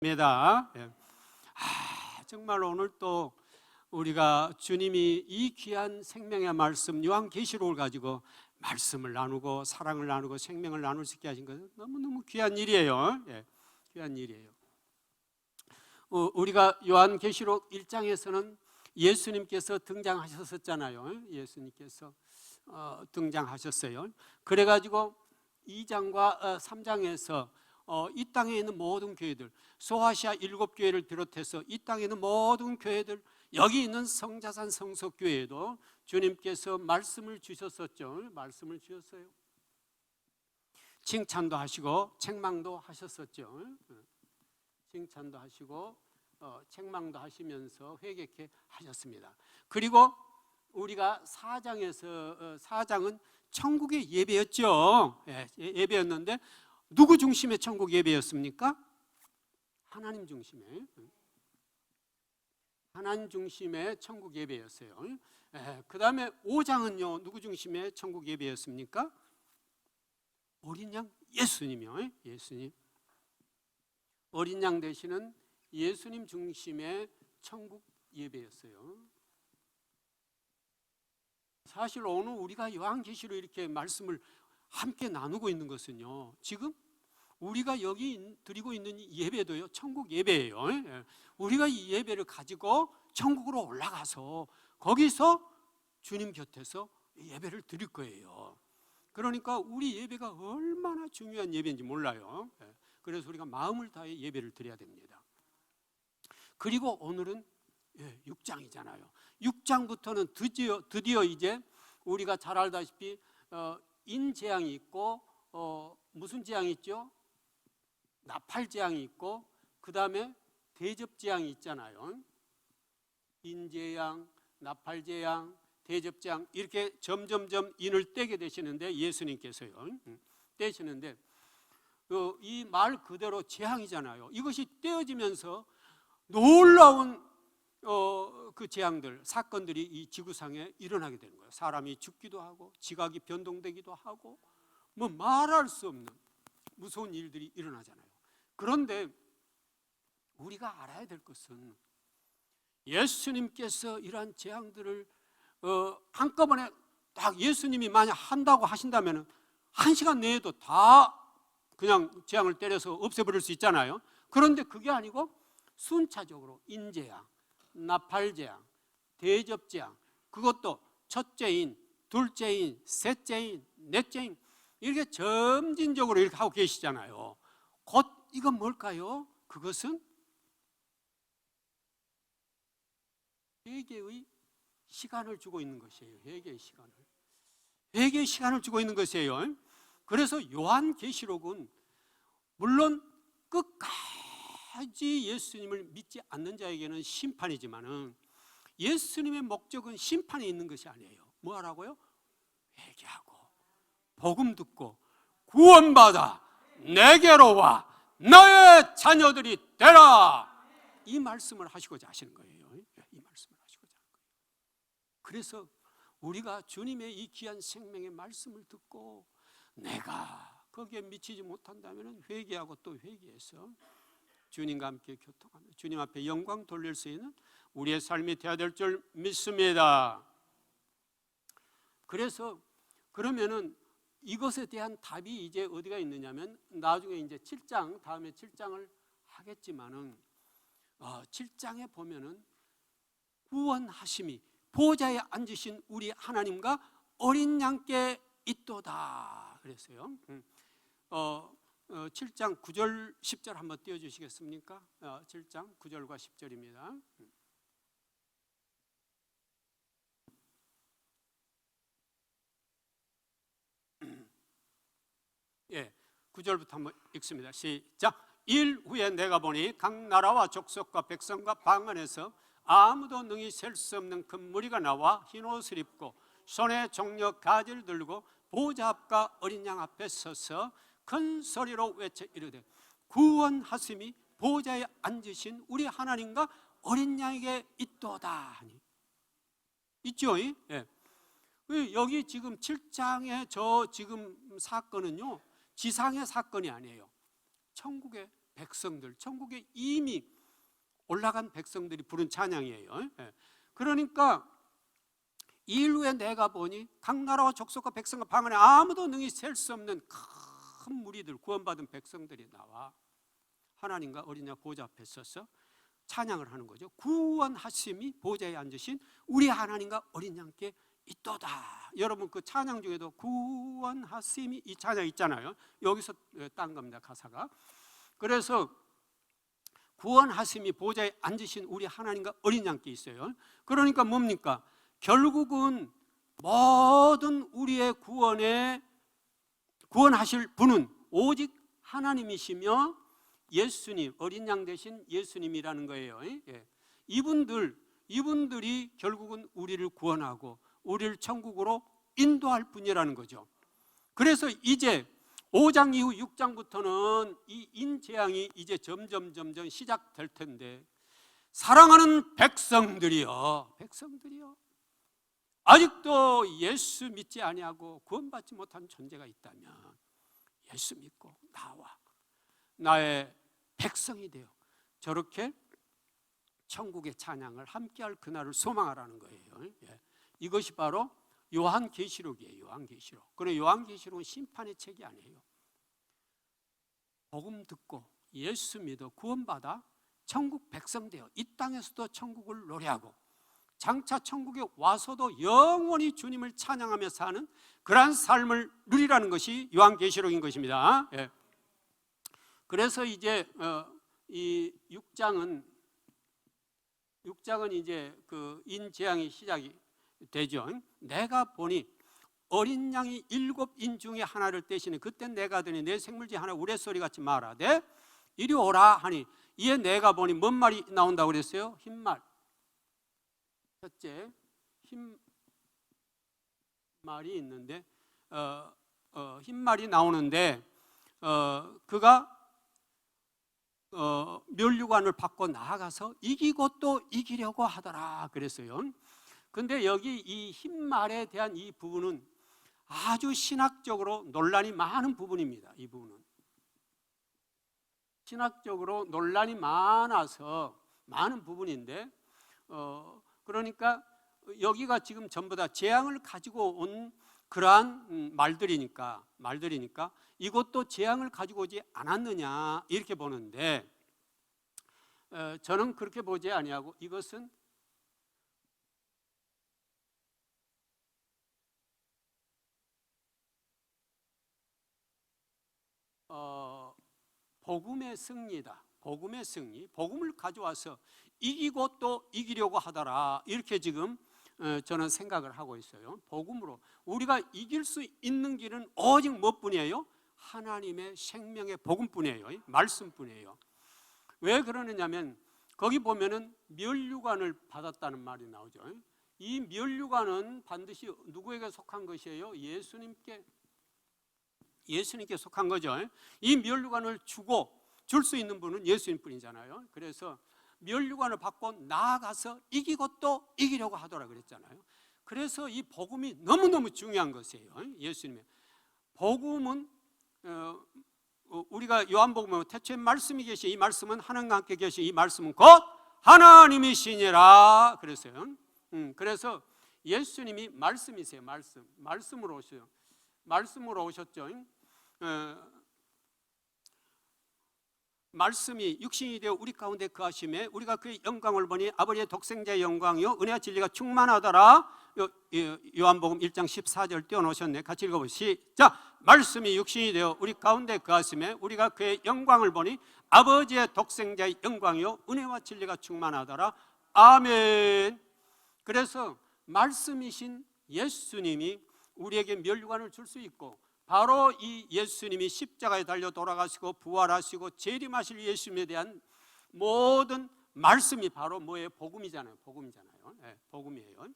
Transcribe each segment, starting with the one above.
입니다. 정말 오늘 또 우리가 주님이 이 귀한 생명의 말씀 요한계시록을 가지고 말씀을 나누고 사랑을 나누고 생명을 나눌 수 있게 하신 것은 너무너무 귀한 일이에요. 귀한 일이에요. 우리가 요한계시록 1장에서는 예수님께서 등장하셨었잖아요. 예수님께서 등장하셨어요. 그래가지고 2장과 3장에서 이 땅에 있는 모든 교회들, 소아시아 7교회를 비롯해서 이 땅에 있는 모든 교회들, 여기 있는 성자산 성석교회에도 주님께서 말씀을 주셨었죠. 말씀을 주셨어요. 칭찬도 하시고 책망도 하셨었죠. 칭찬도 하시고 책망도 하시면서 회개케 하셨습니다. 그리고 우리가 4장은 천국의 예배였죠. 예배였는데 누구 중심의 천국 예배였습니까? 하나님 중심의, 하나님 중심의 천국 예배였어요. 그 다음에 5장은요 누구 중심의 천국 예배였습니까? 어린 양 예수님이요. 예수님, 어린 양 되시는 예수님 중심의 천국 예배였어요. 사실 오늘 우리가 요한계시로 이렇게 말씀을 함께 나누고 있는 것은요, 지금 우리가 여기 드리고 있는 예배도요 천국 예배예요. 우리가 이 예배를 가지고 천국으로 올라가서 거기서 주님 곁에서 예배를 드릴 거예요. 그러니까 우리 예배가 얼마나 중요한 예배인지 몰라요. 그래서 우리가 마음을 다해 예배를 드려야 됩니다. 그리고 오늘은 6장이잖아요. 6장부터는 드디어 이제 우리가 잘 알다시피 인재앙이 있고 무슨 재앙이 있죠? 나팔재앙이 있고 그 다음에 대접재앙이 있잖아요. 인재앙, 나팔재앙, 대접재앙 이렇게 점점점 인을 떼게 되시는데 예수님께서요 떼시는데 이 말 그대로 재앙이잖아요. 이것이 떼어지면서 놀라운 그 재앙들, 사건들이 이 지구상에 일어나게 되는 거예요. 사람이 죽기도 하고 지각이 변동되기도 하고 뭐 말할 수 없는 무서운 일들이 일어나잖아요. 그런데 우리가 알아야 될 것은 예수님께서 이러한 재앙들을 한꺼번에 딱 예수님이 만약 한다고 하신다면 1시간 내에도 다 그냥 재앙을 때려서 없애버릴 수 있잖아요. 그런데 그게 아니고 순차적으로 인재앙, 나팔재앙, 대접재앙, 그것도 첫째인, 둘째인, 셋째인, 넷째인 이렇게 점진적으로 이렇게 하고 계시잖아요. 곧 이건 뭘까요? 그것은 회개의 시간을 주고 있는 것이에요. 회개의 시간을. 회개의 시간을 주고 있는 것이에요. 그래서 요한계시록은 물론 끝까지 예수님을 믿지 않는 자에게는 심판이지만은 예수님의 목적은 심판에 있는 것이 아니에요. 뭐 하라고요? 회개하고 복음 듣고 구원받아 내게로 와 너의 자녀들이 되라, 이 말씀을 하시고자 하시는 거예요. 이 말씀을 하시고자 하는 거예요. 그래서 우리가 주님의 이 귀한 생명의 말씀을 듣고 내가 거기에 미치지 못한다면 회개하고 또 회개해서 주님과 함께 교통하며 주님 앞에 영광 돌릴 수 있는 우리의 삶이 되어야 될 줄 믿습니다. 그래서 그러면은 이것에 대한 답이 이제 어디가 있느냐면 나중에 이제 7장, 다음에 7장을 하겠지만은 7장에 보면은 구원하심이 보좌에 앉으신 우리 하나님과 어린 양께 있도다 그랬어요. 7장 9절 10절 한번 띄워주시겠습니까? 7장 9절과 10절입니다. 예, 9절부터 한번 읽습니다. 시작. 일 후에 내가 보니 각 나라와 족속과 백성과 방언에서 아무도 능히 셀 수 없는 큰 무리가 나와 흰 옷을 입고 손에 종려 가지를 들고 보좌 앞과 어린 양 앞에 서서 큰 소리로 외쳐 이르되 구원하심이 보좌에 앉으신 우리 하나님과 어린 양에게 있도다 하니. 있죠? 예. 여기 지금 7장의 저 지금 사건은요 지상의 사건이 아니에요. 천국의 백성들, 천국에 이미 올라간 백성들이 부른 찬양이에요. 그러니까 이 일 후에 내가 보니 각 나라와 족속과 백성과 방 안에 아무도 능히 셀 수 없는 큰 무리들, 구원받은 백성들이 나와 하나님과 어린 양 보좌 앞에 서서 찬양을 하는 거죠. 구원하심이 보좌에 앉으신 우리 하나님과 어린 양께 있도다. 여러분 그 찬양 중에도 구원하심이 이 찬양 있잖아요. 여기서 딴 겁니다, 가사가. 그래서 구원하심이 보좌에 앉으신 우리 하나님과 어린 양께 있어요. 그러니까 뭡니까? 결국은 모든 우리의 구원하실 분은 오직 하나님이시며 예수님, 어린 양 대신 예수님이라는 거예요. 이분들이 결국은 우리를 구원하고 우리를 천국으로 인도할 분이라는 거죠. 그래서 이제 5장 이후 6장부터는 이 인재앙이 이제 점점 시작될 텐데, 사랑하는 백성들이여 아직도 예수 믿지 아니하고 구원받지 못한 존재가 있다면 예수 믿고 나와 나의 백성이 되어 저렇게 천국의 찬양을 함께할 그날을 소망하라는 거예요. 이것이 바로 요한계시록이에요. 요한계시록. 그리고 요한계시록은 심판의 책이 아니에요. 복음 듣고 예수 믿어 구원받아 천국 백성 되어 이 땅에서도 천국을 노래하고 장차 천국에 와서도 영원히 주님을 찬양하며 사는 그러한 삶을 누리라는 것이 요한계시록인 것입니다. 그래서 이제 이 6장은 이제 그 인재앙이 시작이 되죠. 내가 보니 어린 양이 7인 중에 하나를 떼시는, 그때 내가 하더니 내 생물지 하나 우레소리같이 말하되 이리 오라 하니, 이에 내가 보니 뭔 말이 나온다고 그랬어요? 흰말. 첫째 흰말이 있는데 흰말이 나오는데 그가 면류관을 받고 나아가서 이기고 또 이기려고 하더라 그랬어요. 근데 여기 이 흰말에 대한 이 부분은 아주 신학적으로 논란이 많은 부분입니다. 이 부분은 신학적으로 논란이 많아서 많은 부분인데 그러니까 여기가 지금 전부 다 재앙을 가지고 온 그러한 말들이니까 이것도 재앙을 가지고 오지 않았느냐 이렇게 보는데, 저는 그렇게 보지 아니하고 이것은 복음의 승리다. 복음의 승리, 복음을 가져와서 이기고 또 이기려고 하더라 이렇게 지금 저는 생각을 하고 있어요. 복음으로 우리가 이길 수 있는 길은 오직 무엇뿐이에요? 하나님의 생명의 복음뿐이에요. 말씀뿐이에요. 왜 그러느냐면 거기 보면은 면류관을 받았다는 말이 나오죠. 이 면류관은 반드시 누구에게 속한 것이에요? 예수님께 속한 거죠. 이 면류관을 줄 수 있는 분은 예수님뿐이잖아요. 그래서 면류관을 받고 나아가서 이기고 또 이기려고 하더라 그랬잖아요. 그래서 이 복음이 너무너무 중요한 것이에요. 예수님의 복음은 우리가 요한복음에 태초에 말씀이 계시, 이 말씀은 하나님과 함께 계시, 이 말씀은 곧 하나님이시니라 그랬어요. 그래서 예수님이 말씀이세요. 말씀으로 오셔요. 말씀으로 오셨죠. 말씀이 육신이 되어 우리 가운데 거하심에 우리가 그의 영광을 보니 아버지의 독생자의 영광이요 은혜와 진리가 충만하더라. 요한복음 1장 14절 띄워놓으셨네. 같이 읽어보시죠. 시작. 말씀이 육신이 되어 우리 가운데 거하심에 우리가 그의 영광을 보니 아버지의 독생자의 영광이요 은혜와 진리가 충만하더라. 아멘. 그래서 말씀이신 예수님이 우리에게 면류관을 줄 수 있고, 바로 이 예수님이 십자가에 달려 돌아가시고 부활하시고 재림하실 예수님에 대한 모든 말씀이 바로 뭐예요? 복음이잖아요. 복음이에요.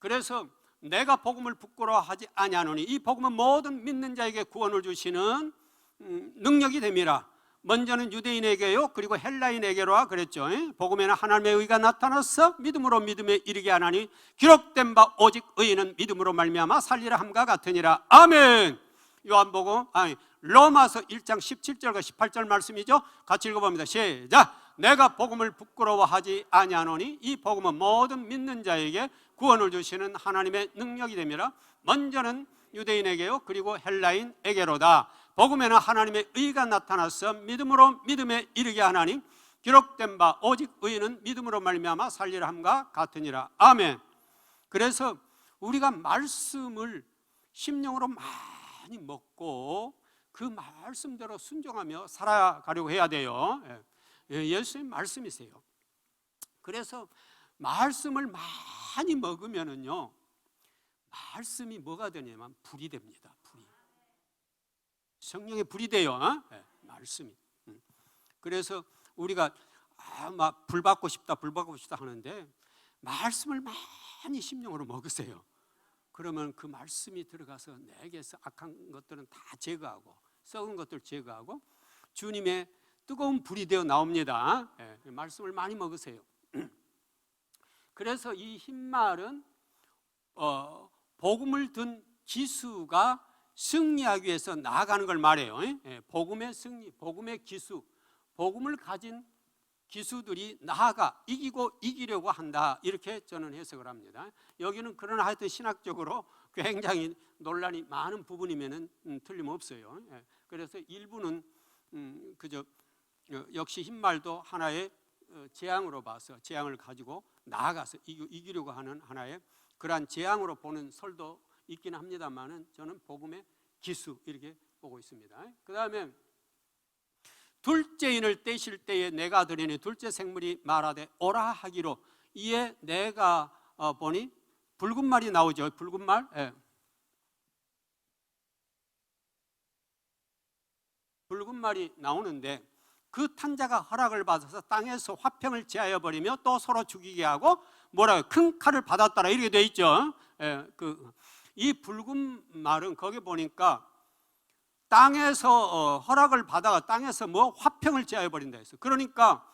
그래서 내가 복음을 부끄러워하지 아니하노니 이 복음은 모든 믿는 자에게 구원을 주시는 능력이 됨이라. 먼저는 유대인에게요 그리고 헬라인에게로와 그랬죠. 복음에는 하나님의 의가 나타나서 믿음으로 믿음에 이르게 하나니 기록된 바 오직 의인은 믿음으로 말미암아 살리라 함과 같으니라. 아멘. 로마서 1장 17절과 18절 말씀이죠. 같이 읽어봅니다. 시작. 내가 복음을 부끄러워하지 아니하노니 이 복음은 모든 믿는 자에게 구원을 주시는 하나님의 능력이 됨이라. 먼저는 유대인에게요 그리고 헬라인에게로다. 복음에는 하나님의 의가 나타나서 믿음으로 믿음에 이르게 하나니 기록된 바 오직 의인은 믿음으로 말미암아 살리라 함과 같으니라. 아멘. 그래서 우리가 말씀을 심령으로 많이 먹고 그 말씀대로 순종하며 살아가려고 해야 돼요. 예수님 말씀이세요. 그래서 말씀을 많이 먹으면은요 말씀이 뭐가 되냐면 불이 됩니다. 불이. 성령의 불이 돼요. 말씀이. 그래서 우리가 막 불 받고 싶다 하는데 말씀을 많이 심령으로 먹으세요. 그러면 그 말씀이 들어가서 내게서 악한 것들은 다 제거하고 썩은 것들 제거하고 주님의 뜨거운 불이 되어 나옵니다. 말씀을 많이 먹으세요. 그래서 이 흰말은 복음을 든 기수가 승리하기 위해서 나아가는 걸 말해요. 복음의 승리, 복음의 기수, 복음을 가진 기수들이 나아가 이기고 이기려고 한다, 이렇게 저는 해석을 합니다. 여기는 그러나 하여튼 신학적으로 굉장히 논란이 많은 부분이면은 틀림없어요. 그래서 일부는 그저 역시 흰말도 하나의 재앙으로 봐서 재앙을 가지고 나아가서 이기려고 하는 하나의 그러한 재앙으로 보는 설도 있기는 합니다만은 저는 복음의 기수 이렇게 보고 있습니다. 그 다음에 둘째인을 떼실 때에 내가 드리니 둘째 생물이 말하되 오라 하기로. 이에 내가 보니 붉은 말이 나오죠. 붉은 말. 붉은 말이 나오는데 그 탄자가 허락을 받아서 땅에서 화평을 제하여 버리며 또 서로 죽이게 하고 뭐라고요? 큰 칼을 받았더라 이렇게 돼 있죠. 이 붉은 말은 거기 보니까 땅에서 허락을 받아가 땅에서 뭐 화평을 제하여 버린다 했어요. 그러니까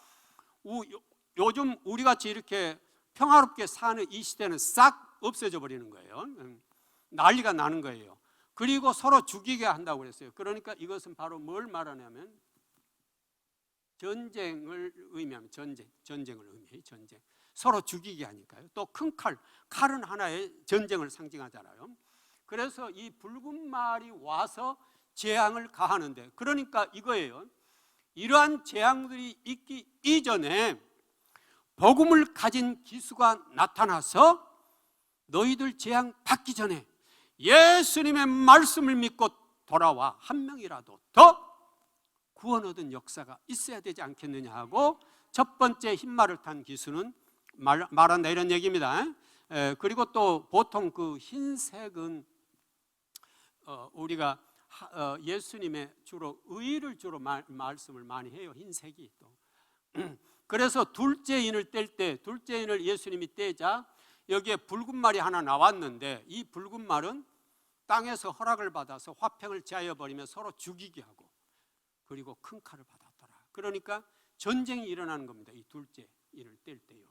요즘 우리 같이 이렇게 평화롭게 사는 이 시대는 싹 없어져 버리는 거예요. 난리가 나는 거예요. 그리고 서로 죽이게 한다고 그랬어요. 그러니까 이것은 바로 뭘 말하냐면 전쟁을 의미하면 전쟁을 의미해요. 전쟁. 서로 죽이게 하니까요. 또 큰 칼은 하나의 전쟁을 상징하잖아요. 그래서 이 붉은 말이 와서 재앙을 가하는데, 그러니까 이거예요. 이러한 재앙들이 있기 이전에 복음을 가진 기수가 나타나서 너희들 재앙 받기 전에 예수님의 말씀을 믿고 돌아와 한 명이라도 더 구원 얻은 역사가 있어야 되지 않겠느냐 하고 첫 번째 흰말을 탄 기수는 말한다 이런 얘기입니다. 그리고 또 보통 그 흰색은 우리가 예수님의 주로 의를 주로 말씀을 많이 해요. 흰색이 또. 그래서 둘째인을 뗄 때 둘째인을 예수님이 떼자 여기에 붉은 말이 하나 나왔는데 이 붉은 말은 땅에서 허락을 받아서 화평을 제하여 버리며 서로 죽이게 하고 그리고 큰 칼을 받았더라. 그러니까 전쟁이 일어나는 겁니다. 이 둘째인을 뗄 때요.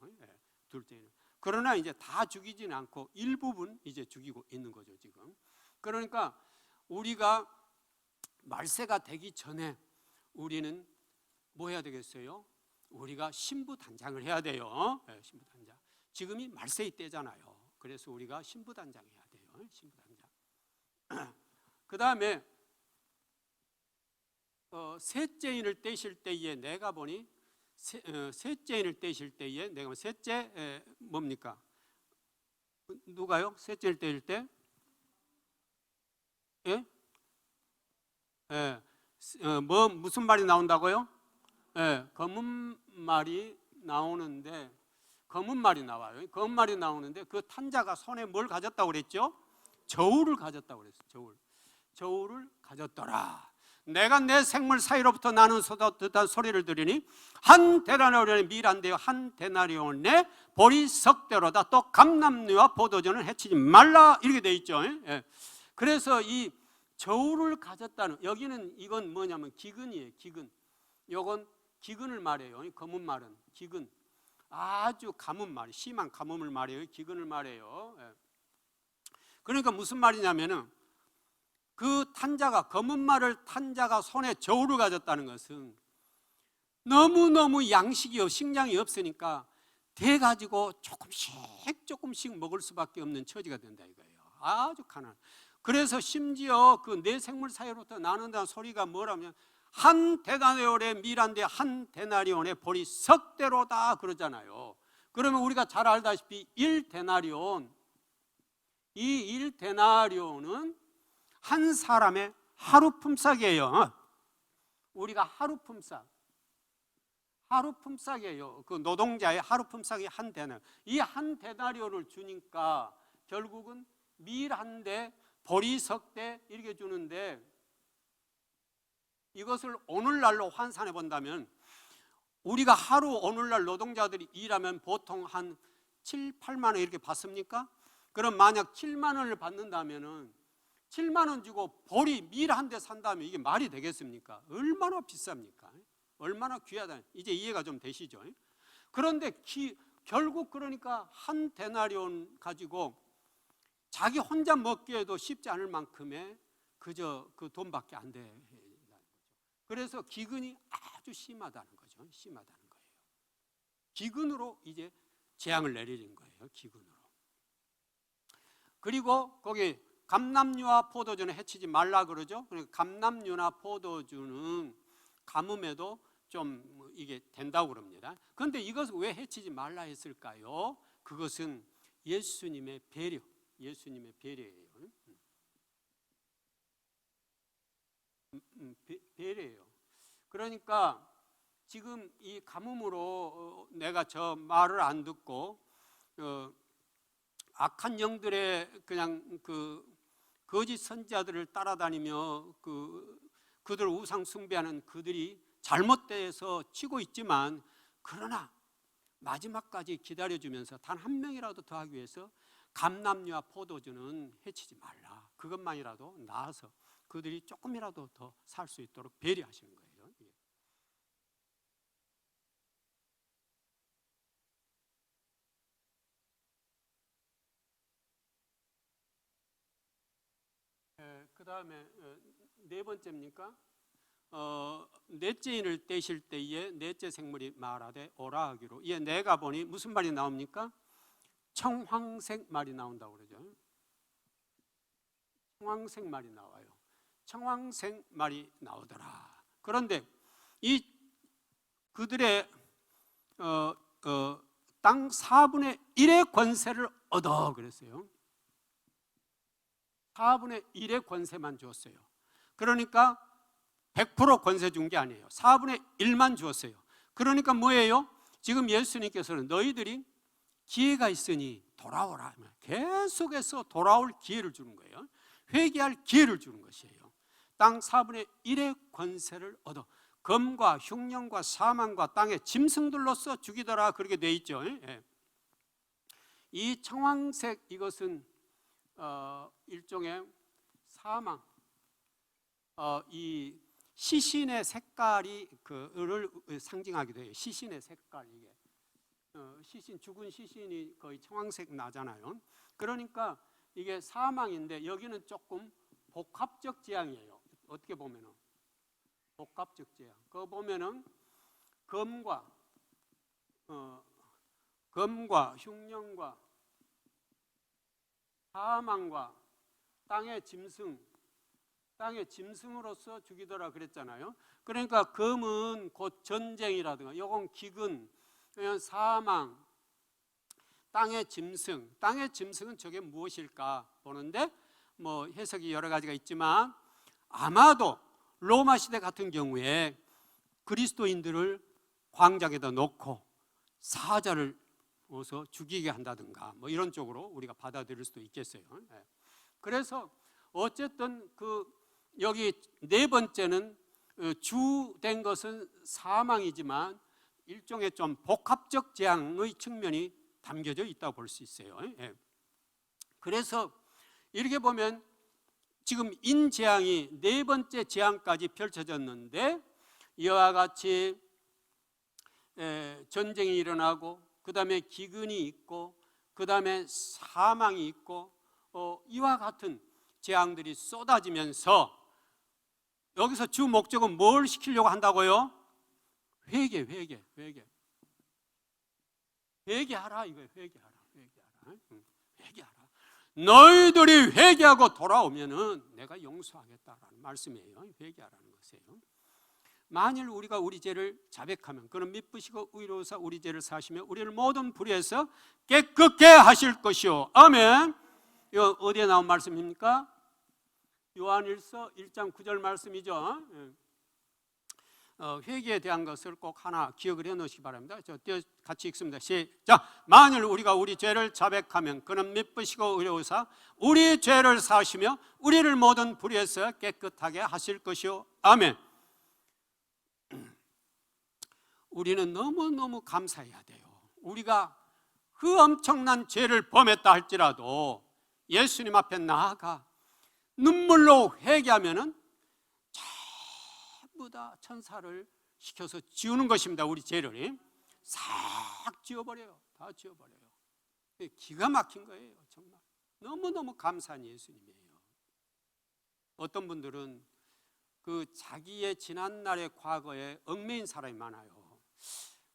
둘째인. 그러나 이제 다 죽이지는 않고 일부분 이제 죽이고 있는 거죠 지금. 그러니까 우리가 말세가 되기 전에 우리는 뭐 해야 되겠어요? 우리가 신부단장을 해야 돼요. 신부단장. 지금이 말세의 때잖아요. 그래서 우리가 신부단장 해야 돼요. 신부단장. 그 다음에 셋째인을 떼실 때에 내가 보니 셋째인을 떼실 때에 내가 셋째 뭡니까? 누가요? 셋째를 떼실 때? 예? 무슨 말이 나온다고요? 검은 말이 나오는데 검은 말이 나와요. 검은 말이 나오는데 그 탄자가 손에 뭘 가졌다고 그랬죠? 저울을 가졌다고 그랬어요. 저울을 가졌더라. 내가 내 생물 사이로부터 나는 듯한 소리를 들으니 한 데나리온의 밀한데요 한 데나리온의 보리 석대로다. 또 감람류와 포도주는 해치지 말라 이렇게 돼 있죠. 그래서 이 저울을 가졌다는 여기는 이건 뭐냐면 기근이에요. 기근. 요건 기근을 말해요. 검은 말은 기근. 아주 가뭄 말이 심한 가뭄을 말해요. 기근을 말해요. 그러니까 무슨 말이냐면은 그 탄자가, 검은 말을 탄 자가 손에 저울을 가졌다는 것은 너무너무 양식이 식량이 없으니까 대 가지고 조금씩 먹을 수밖에 없는 처지가 된다 이거예요. 아주 가난. 그래서 심지어 그 내 생물 사이로부터 나는다는 소리가 뭐라면 한 데나리온의 밀한데 한 데나리온의 벌이 석 대로다 그러잖아요. 그러면 우리가 잘 알다시피 1데나리온, 이 1데나리온은 한 사람의 하루 품삯이에요. 우리가 하루 품삯이에요. 그 노동자의 하루 품삯이 한 데나리온. 이 한 데나리온을 주니까 결국은 밀 한 대, 보리 석 대 이렇게 주는데, 이것을 오늘날로 환산해 본다면 우리가 하루 오늘날 노동자들이 일하면 보통 한 7, 8만 원 이렇게 받습니까? 그럼 만약 7만 원을 받는다면은 7만 원 주고 보리 밀 한 대 산다면 이게 말이 되겠습니까? 얼마나 비쌉니까? 얼마나 귀하다. 이제 이해가 좀 되시죠? 그런데 결국 그러니까 한 데나리온 가지고 자기 혼자 먹기에도 쉽지 않을 만큼의 그저 그 돈밖에 안 돼. 그래서 기근이 아주 심하다는 거죠. 심하다는 거예요. 기근으로 이제 재앙을 내리는 거예요. 기근으로. 그리고 거기 감람류와 포도주는 해치지 말라 그러죠. 그러니까 감람류나 포도주는 가뭄에도 좀 이게 된다고 그럽니다. 그런데 이것을 왜 해치지 말라 했을까요? 그것은 예수님의 배려, 예수님의 배려예요. 배려예요. 그러니까 지금 이 가뭄으로 내가 저 말을 안 듣고 악한 영들의 그냥 그 거짓 선지자들을 따라다니며 그들 우상 숭배하는 그들이 잘못돼서 치고 있지만, 그러나 마지막까지 기다려주면서 단 한 명이라도 더 하기 위해서 감람류와 포도주는 해치지 말라. 그것만이라도 나아서 그들이 조금이라도 더 살 수 있도록 배려하시는 거예요. 그 다음에 네 번째입니까? 넷째인을 떼실 때에 넷째 생물이 말하되 오라 하기로. 예, 내가 보니 무슨 말이 나옵니까? 청황색 말이 나온다고 그러죠. 청황색 말이 나와요. 청황색 말이 나오더라. 그런데 이 그들의 땅 4분의 1의 권세를 얻어 그랬어요. 4분의 1의 권세만 주었어요. 그러니까 100% 권세 준 게 아니에요. 4분의 1만 주었어요. 그러니까 뭐예요? 지금 예수님께서는 너희들이 기회가 있으니 돌아오라. 계속해서 돌아올 기회를 주는 거예요. 회개할 기회를 주는 것이에요. 땅 4분의 1의 권세를 얻어 검과 흉년과 사망과 땅의 짐승들로서 죽이더라 그렇게 돼 있죠. 이 청황색 이것은 일종의 사망, 이 시신의 색깔이 그를 상징하기도 해요. 시신의 색깔, 이게 시신, 죽은 시신이 거의 청황색 나잖아요. 그러니까 이게 사망인데 여기는 조금 복합적 재앙이에요. 어떻게 보면은 복합적 재앙. 그거 보면은 검과 흉년과 사망과 땅의 짐승으로서 죽이더라 그랬잖아요. 그러니까 검은 곧 전쟁이라든가, 요건 기근, 사망, 땅의 짐승은 저게 무엇일까 보는데 뭐 해석이 여러 가지가 있지만, 아마도 로마 시대 같은 경우에 그리스도인들을 광장에다 놓고 사자를 어서 죽이게 한다든가 뭐 이런 쪽으로 우리가 받아들일 수도 있겠어요. 그래서 어쨌든 여기 네 번째는 주된 것은 사망이지만 일종의 좀 복합적 재앙의 측면이 담겨져 있다고 볼 수 있어요. 그래서 이렇게 보면 지금 인재앙이 네 번째 재앙까지 펼쳐졌는데, 이와 같이 전쟁이 일어나고 그 다음에 기근이 있고 그 다음에 사망이 있고 이와 같은 재앙들이 쏟아지면서 여기서 주 목적은 뭘 시키려고 한다고요? 회개하라 이거예요. 회개하라. 너희들이 회개하고 돌아오면은 내가 용서하겠다라는 말씀이에요. 회개하라는 것이에요. 만일 우리가 우리 죄를 자백하면 그는 미쁘시고 의로우사 우리 죄를 사시며 우리를 모든 불의에서 깨끗게 하실 것이요. 아멘. 이거 어디에 나온 말씀입니까? 요한일서 1장 9절 말씀이죠. 회개에 대한 것을 꼭 하나 기억을 해 놓으시기 바랍니다. 저 같이 읽습니다. 시작. 만일 우리가 우리 죄를 자백하면 그는 미쁘시고 의로우사 우리 죄를 사시며 우리를 모든 불의에서 깨끗하게 하실 것이요. 아멘. 우리는 너무너무 감사해야 돼요. 우리가 그 엄청난 죄를 범했다 할지라도 예수님 앞에 나아가 눈물로 회개하면은 전부 다 천사를 시켜서 지우는 것입니다. 우리 죄를 싹 지워버려요. 다 지워버려요. 기가 막힌 거예요. 정말 너무너무 감사한 예수님이에요. 어떤 분들은 그 자기의 지난날의 과거에 얽매인 사람이 많아요.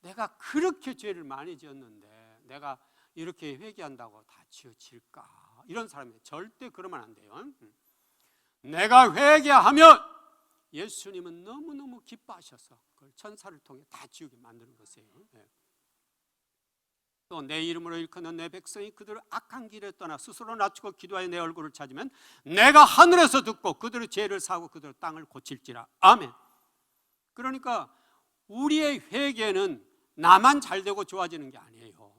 내가 그렇게 죄를 많이 지었는데 내가 이렇게 회개한다고 다 지워질까? 이런 사람이 절대 그러면 안 돼요. 내가 회개하면 예수님은 너무너무 기뻐하셔서 그걸 천사를 통해 다 지우게 만드는 것이에요. 또 내 이름으로 일컫는 내 백성이 그들을 악한 길에 떠나 스스로 낮추고 기도하여 내 얼굴을 찾으면 내가 하늘에서 듣고 그들의 죄를 사고 그들의 땅을 고칠지라. 아멘. 그러니까 우리의 회개는 나만 잘되고 좋아지는 게 아니에요.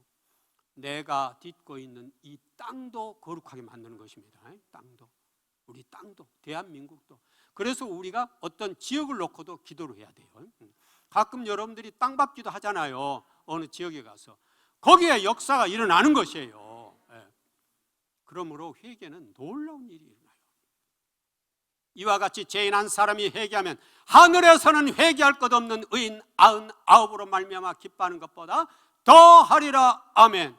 내가 딛고 있는 이 땅도 거룩하게 만드는 것입니다. 땅도, 우리 땅도, 대한민국도. 그래서 우리가 어떤 지역을 놓고도 기도를 해야 돼요. 가끔 여러분들이 땅밟기도 하잖아요. 어느 지역에 가서 거기에 역사가 일어나는 것이에요. 그러므로 회개는 놀라운 일이 일어나요. 이와 같이 죄인 한 사람이 회개하면 하늘에서는 회개할 것 없는 의인 99으로 말미암아 기뻐하는 것보다 더하리라. 아멘.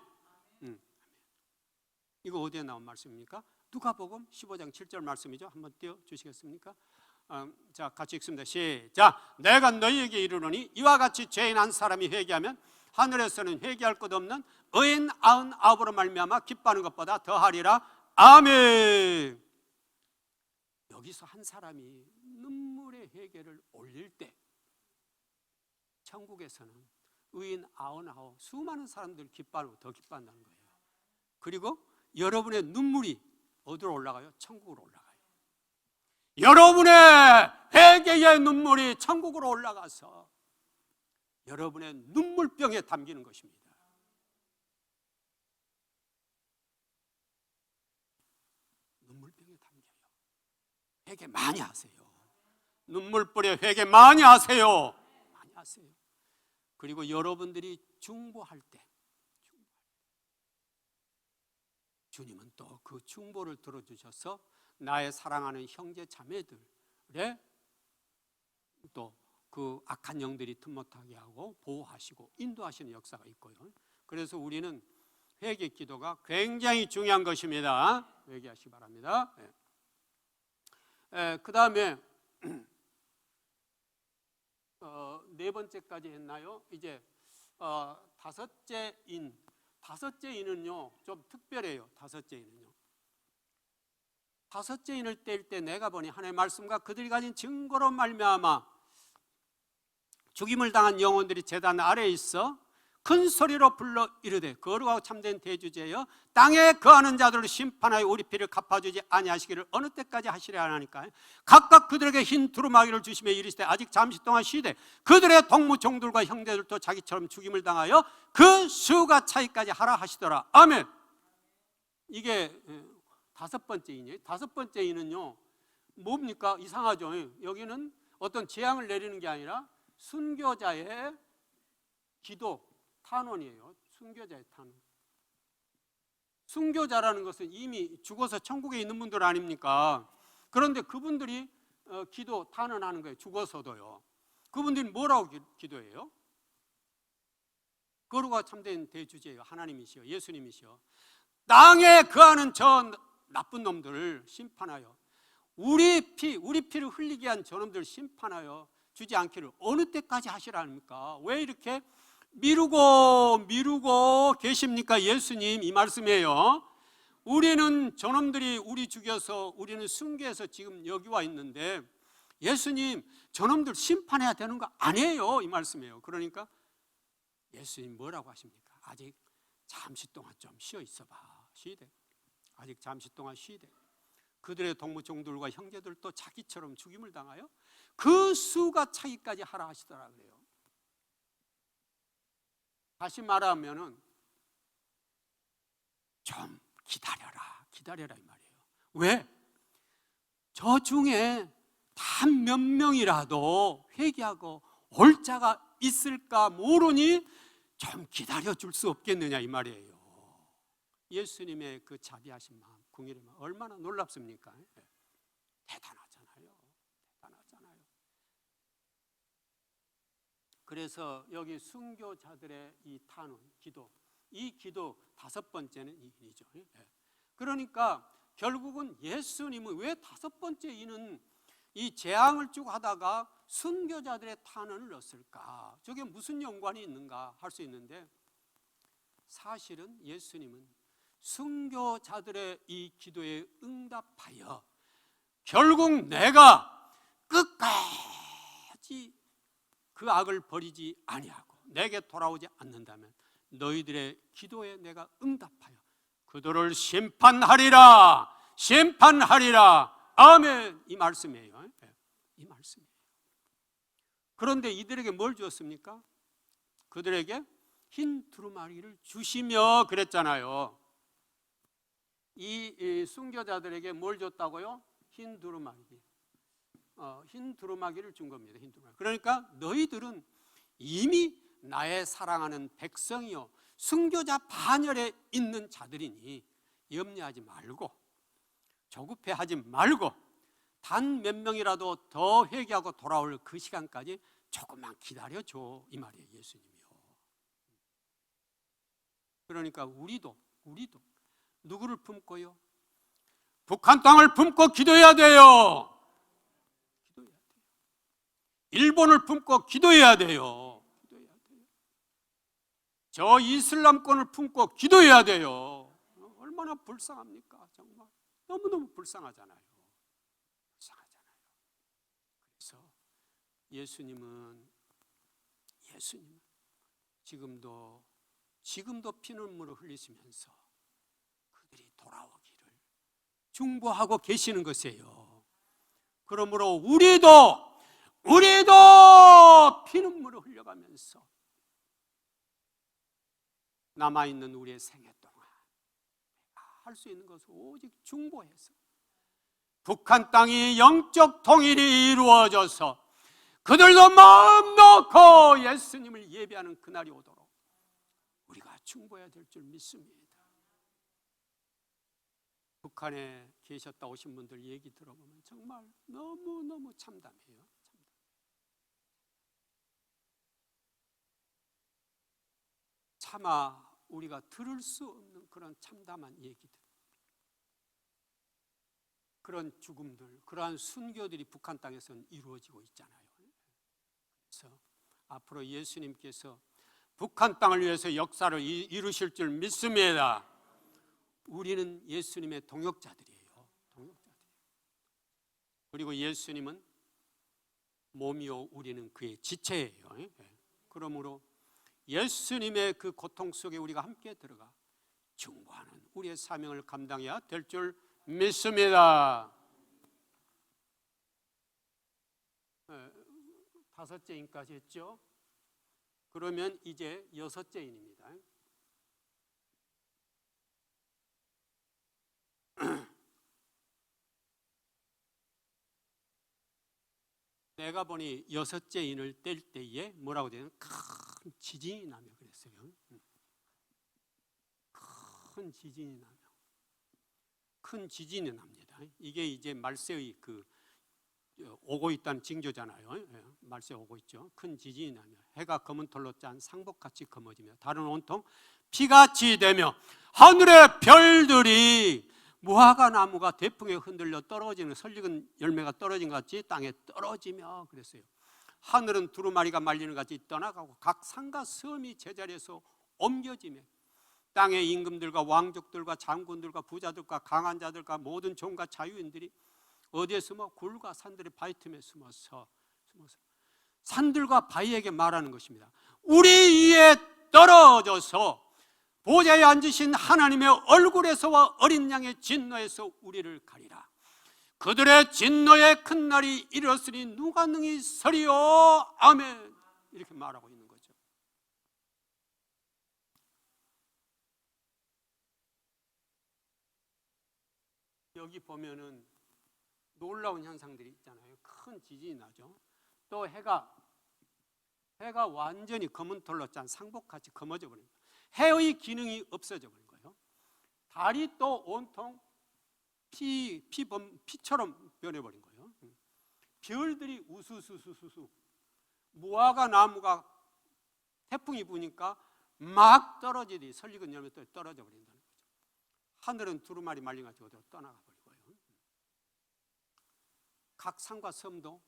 이거 어디에 나온 말씀입니까? 누가복음 15장 7절 말씀이죠. 한번 띄워주시겠습니까? 자, 같이 읽습니다. 시작. 내가 너희에게 이르노니 이와 같이 죄인 한 사람이 회개하면 하늘에서는 회개할 것 없는 의인 99으로 말미암아 기뻐하는 것보다 더하리라. 아멘. 여기서 한 사람이 눈물의 회개를 올릴 때 천국에서는 의인 99 수많은 사람들 기뻐하고 더 기뻐한다는 거예요. 그리고 여러분의 눈물이 어디로 올라가요? 천국으로 올라가요. 여러분의 회개의 눈물이 천국으로 올라가서 여러분의 눈물병에 담기는 것입니다. 눈물병에 담겨요. 회개 많이 하세요. 눈물불에 회개 많이 하세요. 많이 하세요. 그리고 여러분들이 중보할 때 주님은 또 그 중보를 들어주셔서 나의 사랑하는 형제 자매들의 또 그 악한 영들이 틈못하게 하고 보호하시고 인도하시는 역사가 있고요. 그래서 우리는 회개 기도가 굉장히 중요한 것입니다. 회개하시기 바랍니다. 그 다음에 네 번째까지 했나요? 이제 다섯째 인은요 좀 특별해요. 다섯째 인을 뗄 때 내가 보니 하나님의 말씀과 그들이 가진 증거로 말미암아 죽임을 당한 영혼들이 제단 아래에 있어 큰 소리로 불러 이르되 거룩하고 참된 대주제여 땅에 거하는 자들을 심판하여 우리 피를 갚아주지 아니하시기를 어느 때까지 하시려 하나니까 각각 그들에게 흰 두루마기를 주시며 이르시되 아직 잠시 동안 쉬되 그들의 동무종들과 형제들도 자기처럼 죽임을 당하여 그 수가 차이까지 하라 하시더라. 아멘. 이게 다섯 번째 인이에요. 다섯 번째 인은요 뭡니까? 이상하죠. 여기는 어떤 재앙을 내리는 게 아니라 순교자의 기도 탄원이에요. 순교자의 탄원. 순교자라는 것은 이미 죽어서 천국에 있는 분들 아닙니까? 그런데 그분들이 기도 탄원하는 거예요. 죽어서도요. 그분들이 뭐라고 기도해요? 거룩하고 참된 대주제요. 하나님이시여 예수님이시여 땅에 거하는 저 나쁜 놈들을 심판하여 우리 피를 흘리게 한 저놈들 심판하여 주지 않기를 어느 때까지 하시라니까? 왜 이렇게 미루고 계십니까? 예수님 이 말씀이에요. 우리는 저놈들이 우리 죽여서 우리는 순교해서 지금 여기 와 있는데 예수님 저놈들 심판해야 되는 거 아니에요 이 말씀이에요. 그러니까 예수님 뭐라고 하십니까? 아직 잠시 동안 좀 쉬어 있어봐. 쉬되 아직 잠시 동안 쉬되 그들의 동무종들과 형제들도 자기처럼 죽임을 당하여 그 수가 차기까지 하라 하시더라 그래요. 다시 말하면은 좀 기다려라 이 말이에요. 왜? 저 중에 단 몇 명이라도 회개하고 올 자가 있을까 모르니 좀 기다려 줄 수 없겠느냐 이 말이에요. 예수님의 그 자비하신 마음, 궁일의 마음 얼마나 놀랍습니까? 대단하잖아요. 그래서 여기 순교자들의 이 탄원, 기도, 이 기도 다섯 번째는 이 일이죠. 그러니까 결국은 예수님은 왜 다섯 번째 이는 이 재앙을 쭉 하다가 순교자들의 탄원을 넣었을까? 저게 무슨 연관이 있는가 할 수 있는데 사실은 예수님은 순교자들의 이 기도에 응답하여 결국 내가 끝까지 그 악을 버리지 아니하고 내게 돌아오지 않는다면 너희들의 기도에 내가 응답하여 그들을 심판하리라. 아멘. 이 말씀이에요. 이 말씀이에요. 그런데 이들에게 뭘 주었습니까? 그들에게 흰 두루마리를 주시며 그랬잖아요. 이 순교자들에게 뭘 줬다고요? 흰 두루마기. 흰 두루마기를 준 겁니다. 흰 두루마기. 그러니까 너희들은 이미 나의 사랑하는 백성이요 순교자 반열에 있는 자들이니 염려하지 말고 조급해하지 말고 단 몇 명이라도 더 회개하고 돌아올 그 시간까지 조금만 기다려줘 이 말이에요. 예수님이요. 그러니까 우리도 누구를 품고요? 북한 땅을 품고 기도해야 돼요. 일본을 품고 기도해야 돼요. 저 이슬람권을 품고 기도해야 돼요. 얼마나 불쌍합니까? 정말 너무너무 불쌍하잖아요. 그래서 예수님은 지금도 피눈물을 흘리시면서 그들이 돌아오기를 중보하고 계시는 것이에요. 그러므로 우리도 피눈물을 흘려가면서 남아있는 우리의 생애 동안 할 수 있는 것은 오직 중보해서 북한 땅이 영적 통일이 이루어져서 그들도 마음 놓고 예수님을 예배하는 그날이 오도록 우리가 중보해야 될 줄 믿습니다. 북한에 계셨다 오신 분들 얘기 들어보면 정말 너무너무 참담해요. 차마 우리가 들을 수 없는 그런 참담한 얘기들, 그런 죽음들, 그러한 순교들이 북한 땅에서는 이루어지고 있잖아요. 그래서 앞으로 예수님께서 북한 땅을 위해서 역사를 이루실 줄 믿습니다. 우리는 예수님의 동역자들이에요. 그리고 예수님은 몸이요 우리는 그의 지체예요. 그러므로 예수님의 그 고통 속에 우리가 함께 들어가 중보하는 우리의 사명을 감당해야 될 줄 믿습니다. 다섯째 인까지 했죠. 그러면 이제 여섯째 인입니다. 내가 보니 여섯째 인을 뗄 때에 뭐라고 되냐면 큰 지진이 나며 그랬어요. 큰 지진이 납니다. 이게 이제 말세의 그 오고 있다는 징조잖아요. 말세 오고 있죠. 큰 지진이 나며 해가 검은 털로 짠 상복같이 검어지며 달은 온통 피같이 되며 하늘의 별들이 무화과 나무가 대풍에 흔들려 떨어지는, 설익은 열매가 떨어진 것 같이 땅에 떨어지며 그랬어요. 하늘은 두루마리가 말리는 것 같이 떠나가고 각 산과 섬이 제자리에서 옮겨지며 땅의 임금들과 왕족들과 장군들과 부자들과 강한 자들과 모든 종과 자유인들이 어디에 숨어? 굴과 산들의 바위 틈에 숨어서 산들과 바위에게 말하는 것입니다. 우리 위에 떨어져서 보좌에 앉으신 하나님의 얼굴에서와 어린 양의 진노에서 우리를 가리라. 그들의 진노의 큰 날이 이르렀으니 누가 능히 서리요. 아멘. 이렇게 말하고 있는 거죠. 여기 보면은 놀라운 현상들이 있잖아요. 큰 지진이 나죠. 또 해가 완전히 검은 털로 짠 상복같이 검어져 버린 거예요. 해의 기능이 없어져 버린 거예요. 달이 또 온통 피처럼 변해버린 거예요. 별들이 우수수수수, 무화과 나무가 태풍이 부니까 막 떨어지더니 설익은 열매 떨어져 버린다는 거죠. 하늘은 두루마리 말린 것 같이 어디로 떠나가 버리고요. 각 산과 섬도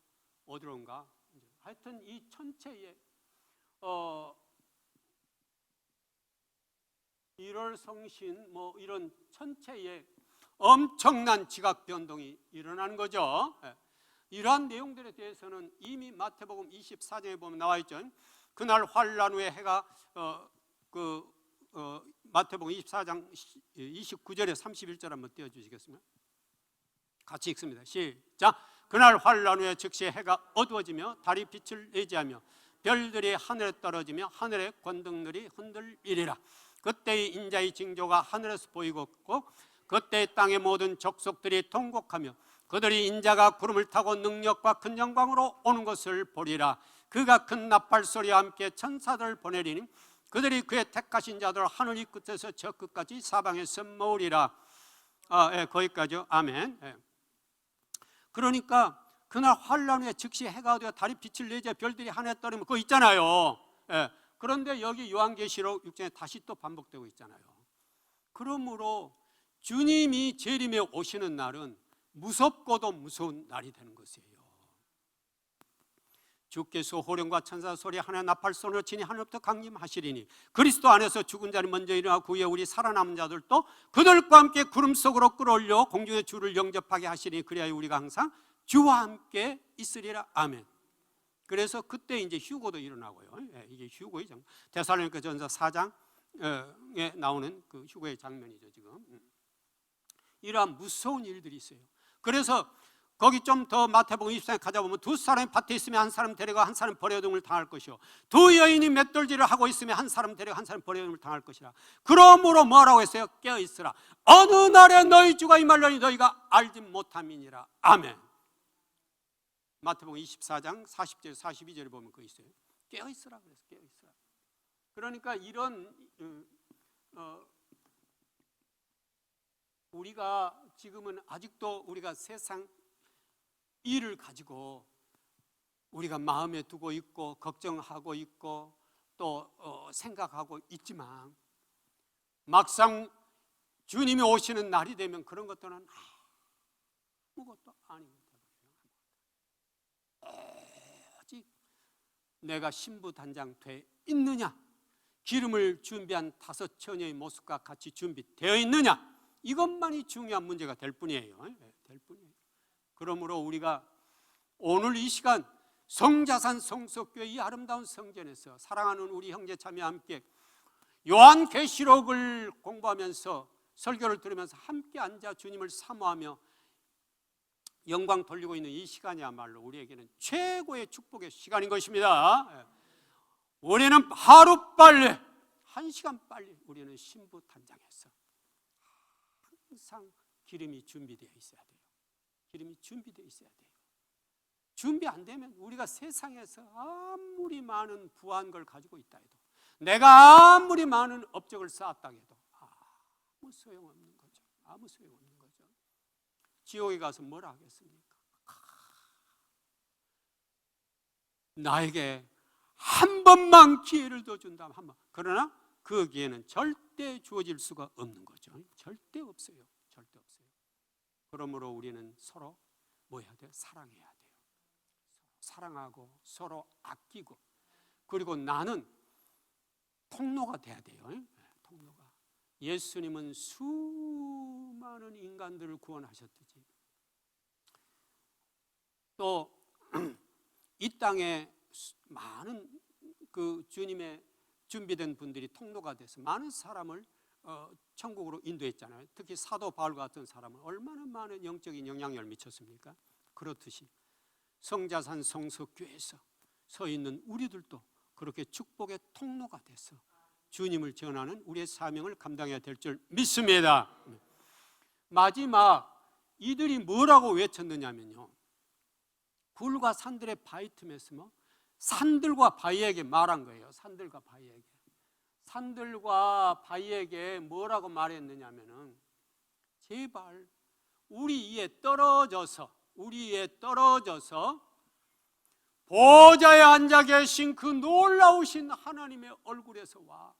어디론가. 하여튼 이 전체에 1월 성신 뭐 이런 전체에 엄청난 지각 변동이 일어나는 거죠. 이러한 내용들에 대해서는 이미 마태복음 24장에 보면 나와 있죠. 그날 환란 후에 해가 마태복음 24장 29절에 31절 한번 띄워주시겠습니까? 같이 읽습니다. 시작. 그날 환란 후에 즉시 해가 어두워지며 달이 빛을 내지 하며 별들이 하늘에 떨어지며 하늘의 권등들이 흔들리리라. 그때의 인자의 징조가 하늘에서 보이고 그때 땅의 모든 족속들이 통곡하며 그들이 인자가 구름을 타고 능력과 큰 영광으로 오는 것을 보리라. 그가 큰 나팔 소리와 함께 천사들을 보내리니 그들이 그의 택하신 자들 하늘 이 끝에서 저 끝까지 사방에서 모으리라. 거기까지요. 아멘. 그러니까 그날 환란 후에 즉시 해가 어두워 달이 빛을 내자 별들이 하늘에 떨어지면 그거 있잖아요. 그런데 여기 요한계시록 6장에 다시 또 반복되고 있잖아요. 그러므로 주님이 재림에 오시는 날은 무섭고도 무서운 날이 되는 것이에요. 주께서 호령과 천사 소리 하나 나팔 소리로 치니 하늘부터 강림하시리니 그리스도 안에서 죽은 자는 먼저 일어나고 그 후에 우리 살아남은 자들도 그들과 함께 구름 속으로 끌어올려 공중의 주를 영접하게 하시니 그리하여 우리가 항상 주와 함께 있으리라. 아멘. 그래서 그때 이제 휴고도 일어나고요. 이게 휴고의 장. 데살로니가전서 4장에 나오는 그 휴고의 장면이죠. 지금 이러한 무서운 일들이 있어요. 그래서 거기 좀 더 마태복음 24장에 가자보면 두 사람이 밭에 있으면 한 사람 데려가 한 사람 버려둠을 당할 것이요 두 여인이 맷돌질을 하고 있으면 한 사람 데려가 한 사람 버려둠을 당할 것이라. 그러므로 뭐라고 했어요? 깨어있으라. 어느 날에 너희 주가 임하려니 너희가 알지 못함이니라. 아멘. 마태복음 24장 40절 42절에 보면 그거 있어요. 깨어있으라 그래서 깨어있으라. 그러니까 이런 우리가 지금은 아직도 우리가 세상 일을 가지고 우리가 마음에 두고 있고 걱정하고 있고 또 생각하고 있지만 막상 주님이 오시는 날이 되면 그런 것들은 아무것도 아닙니다. 아직 내가 신부단장 돼 있느냐, 기름을 준비한 5 처녀의 모습과 같이 준비되어 있느냐, 이것만이 중요한 문제가 될 뿐이에요. 될 뿐이에요. 그러므로 우리가 오늘 이 시간 성자산 성석교회 이 아름다운 성전에서 사랑하는 우리 형제 자매와 함께 요한계시록을 공부하면서 설교를 들으면서 함께 앉아 주님을 사모하며 영광 돌리고 있는 이 시간이야말로 우리에게는 최고의 축복의 시간인 것입니다. 우리는 하루빨리 1시간 빨리 우리는 신부단장에서 항상 기름이 준비되어 있어야 돼요. 기름이 준비되어 있어야 돼요. 준비 안 되면 우리가 세상에서 아무리 많은 부한 걸 가지고 있다 해도, 내가 아무리 많은 업적을 쌓았다 해도 아무 소용없는 거죠. 아무 소용없는 거죠. 지옥에 가서 뭘 하겠습니까? 나에게 한 번만 기회를 더 준다면 한 번. 그러나 그 기회는 절대 주어질 수가 없는 거죠. 절대 없어요. 절대 없어요. 그러므로 우리는 서로 뭐 해야 돼요? 사랑해야 돼요. 사랑하고 서로 아끼고, 그리고 나는 통로가 돼야 돼요. 통로가. 예수님은 수많은 인간들을 구원하셨듯이 또 이 땅에 많은 그 주님의 준비된 분들이 통로가 돼서 많은 사람을 천국으로 인도했잖아요. 특히 사도 바울 같은 사람은 얼마나 많은 영적인 영향력을 미쳤습니까? 그렇듯이 성자산 성서교회에서 서 있는 우리들도 그렇게 축복의 통로가 돼서 주님을 전하는 우리의 사명을 감당해야 될 줄 믿습니다. 마지막 이들이 뭐라고 외쳤느냐면요, 불과 산들의 바위 틈에서 뭐 산들과 바위에게 말한 거예요. 산들과 바위에게. 산들과 바위에게 뭐라고 말했느냐면은, 제발 우리 위에 떨어져서 보좌에 앉아 계신 그 놀라우신 하나님의 얼굴에서 와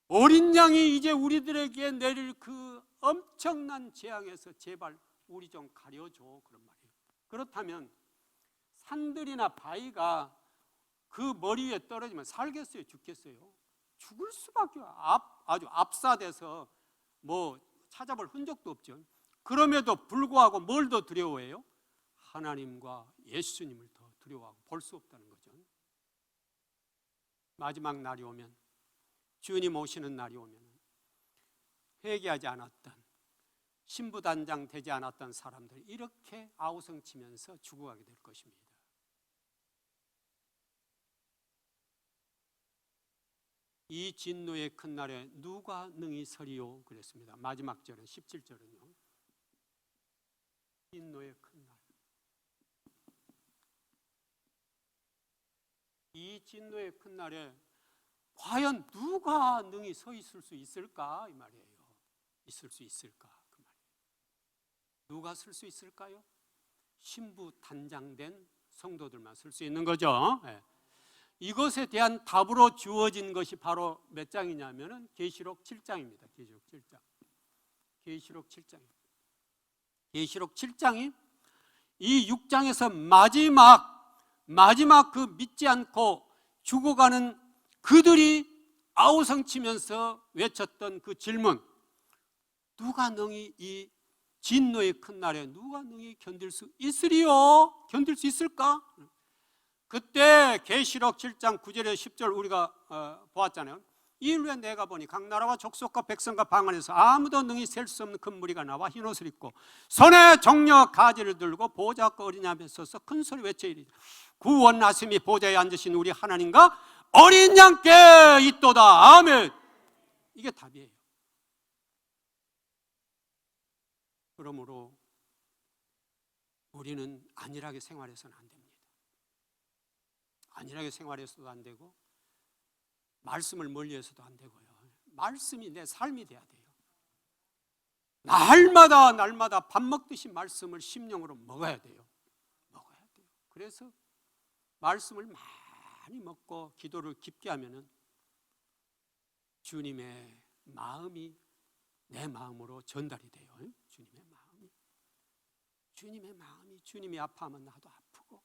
어린 양이 이제 우리들에게 내릴 그 엄청난 재앙에서 제발 우리 좀 가려줘, 그런 말이에요. 그렇다면 산들이나 바위가 그 머리 위에 떨어지면 살겠어요? 죽겠어요? 죽을 수밖에. 아주 압사돼서 뭐 찾아볼 흔적도 없죠. 그럼에도 불구하고 뭘 더 두려워해요? 하나님과 예수님을 더 두려워하고 볼 수 없다는 거죠. 마지막 날이 오면, 주님 오시는 날이 오면 회개하지 않았던, 신부단장 되지 않았던 사람들이 이렇게 아우성치면서 죽어가게 될 것입니다. 이 진노의 큰 날에 누가 능히 서리요? 그랬습니다. 마지막 절은 17절은요. 진노의 큰 날. 이 진노의 큰 날에 과연 누가 능히 서 있을 수 있을까? 이 말이에요. 있을 수 있을까? 그 말이에요. 누가 설 수 있을까요? 신부 단장된 성도들만 설 수 있는 거죠. 네. 이것에 대한 답으로 주어진 것이 바로 몇 장이냐면은 계시록 7장입니다. 계시록 7장. 계시록 7장입니다. 계시록 7장이 이 6장에서 마지막 그 믿지 않고 죽어가는 그들이 아우성치면서 외쳤던 그 질문, 누가 능히 이 진노의 큰 날에 누가 능히 견딜 수 있으리요? 견딜 수 있을까? 그때 계시록 7장 9절에 10절 우리가 보았잖아요. 이일후에 내가 보니 각 나라와 족속과 백성과 방언에서 아무도 능히 셀 수 없는 큰 무리가 나와 흰 옷을 입고 손에 정녀 가지를 들고 보좌 앞과 어린 양 앞에 서서 큰 소리 외쳐 이르되 구원하심이 보좌에 앉으신 우리 하나님과 어린 양께 있도다. 아멘. 이게 답이에요. 그러므로 우리는 안일하게 생활해서는 안 됩니다. 안일하게 생활해서도 안 되고 말씀을 멀리해서도 안 되고요. 말씀이 내 삶이 돼야 돼요. 날마다 밥 먹듯이 말씀을 심령으로 먹어야 돼요. 그래서 말씀을 많이 먹고 기도를 깊게 하면은 주님의 마음이 내 마음으로 전달이 돼요. 주님의 마음이 주님이 아파하면 나도 아프고,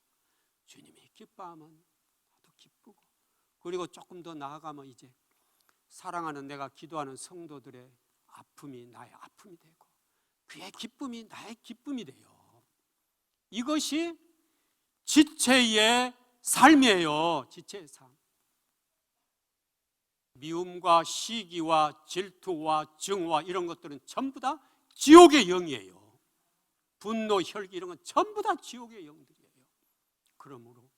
주님이 기뻐하면 나도 기쁘고, 그리고 조금 더 나아가면 이제 사랑하는 내가 기도하는 성도들의 아픔이 나의 아픔이 되고 그의 기쁨이 나의 기쁨이 돼요. 이것이 지체의 삶이에요. 지체의 삶. 미움과 시기와 질투와 증오와 이런 것들은 전부 다 지옥의 영이에요. 분노, 혈기 이런 건 전부 다 지옥의 영들이에요. 그러므로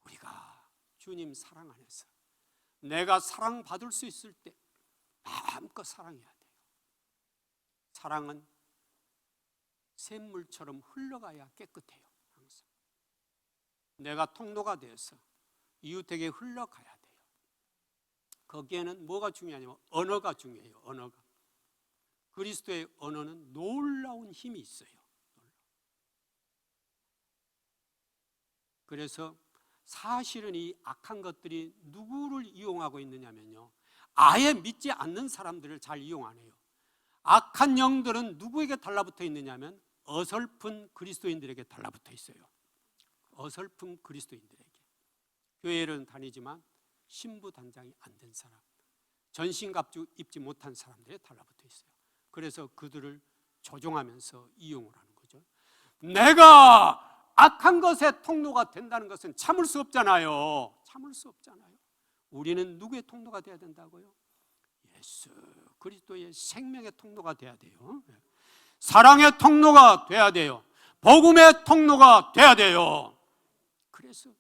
우리가 주님 사랑 안에서 내가 사랑받을 수 있을 때 마음껏 사랑해야 돼요. 사랑은 샘물처럼 흘러가야 깨끗해요. 항상 내가 통로가 되어서 이웃에게 흘러가야 돼요. 거기에는 뭐가 중요하냐면 언어가 중요해요. 언어가. 그리스도의 언어는 놀라운 힘이 있어요. 그래서 사실은 이 악한 것들이 누구를 이용하고 있느냐면요, 아예 믿지 않는 사람들을 잘 이용 안 해요. 악한 영들은 누구에게 달라붙어 있느냐면 어설픈 그리스도인들에게 달라붙어 있어요. 어설픈 그리스도인들에게. 교회를 다니지만 신부단장이 안 된 사람, 전신갑주 입지 못한 사람들에 달라붙어 있어요. 그래서 그들을 조종하면서 이용을 하는 거죠. 내가 악한 것의 통로가 된다는 것은 참을 수 없잖아요. 참을 수 없잖아요. 우리는 누구의 통로가 돼야 된다고요? 예수 그리스도의 생명의 통로가 돼야 돼요. 사랑의 통로가 돼야 돼요. 복음의 통로가 돼야 돼요. 그래서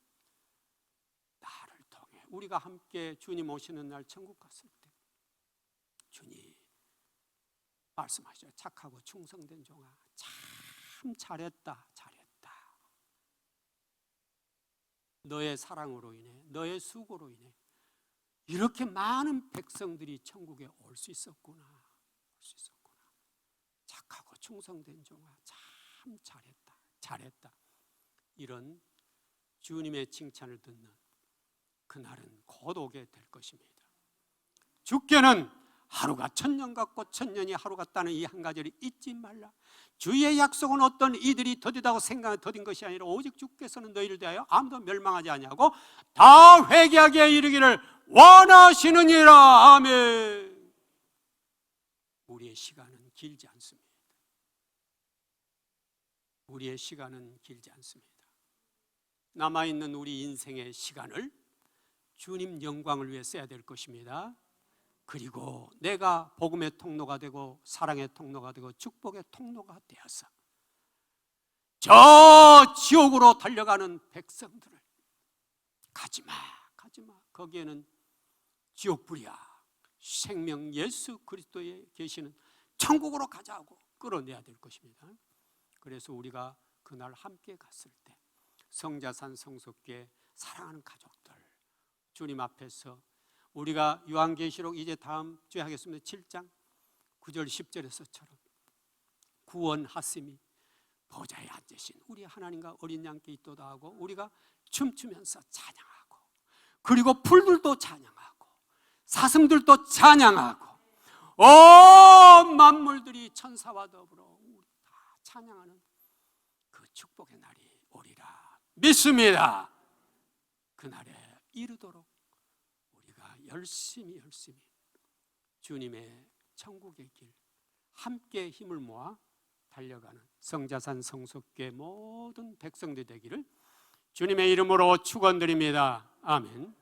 나를 통해 우리가 함께 주님 오시는 날 천국 갔을 때 주님 말씀하셔요. 착하고 충성된 종아, 참 잘했다, 잘했다. 너의 사랑으로 인해, 너의 수고로 인해 이렇게 많은 백성들이 천국에 올 수 있었구나. 올 수 있었구나. 착하고 충성된 종아, 참 잘했다, 잘했다. 이런 주님의 칭찬을 듣는 그날은 곧 오게 될 것입니다. 주께는 하루가 천년 같고 천년이 하루 같다는 이 한 가지를 잊지 말라. 주의 약속은 어떤 이들이 더디다고 생각해 더딘 것이 아니라 오직 주께서는 너희를 대하여 아무도 멸망하지 아니하고 다 회개하게 이르기를 원하시느니라. 아멘. 우리의 시간은 길지 않습니다. 우리의 시간은 길지 않습니다. 남아있는 우리 인생의 시간을 주님 영광을 위해 써야 될 것입니다. 그리고 내가 복음의 통로가 되고 사랑의 통로가 되고 축복의 통로가 되어서 저 지옥으로 달려가는 백성들을 가지마, 가지마. 거기에는 지옥불이야. 생명 예수 그리스도에 계시는 천국으로 가자고 끌어내야 될 것입니다. 그래서 우리가 그날 함께 갔을 때 성자산 성소교회 사랑하는 가족들 주님 앞에서 우리가 요한계시록 이제 다음 주에 하겠습니다. 7장 9절 10절에서처럼 구원하심이 보좌에 앉으신 우리 하나님과 어린 양께 있도다 하고 우리가 춤추면서 찬양하고 그리고 풀들도 찬양하고 사슴들도 찬양하고 온 만물들이 천사와 더불어 다 찬양하는 그 축복의 날이 오리라 믿습니다. 그날에 이르도록 우리가 열심히 주님의 천국의 길 함께 힘을 모아 달려가는 성자산 성소교회 모든 백성들 되기를 주님의 이름으로 축원드립니다. 아멘.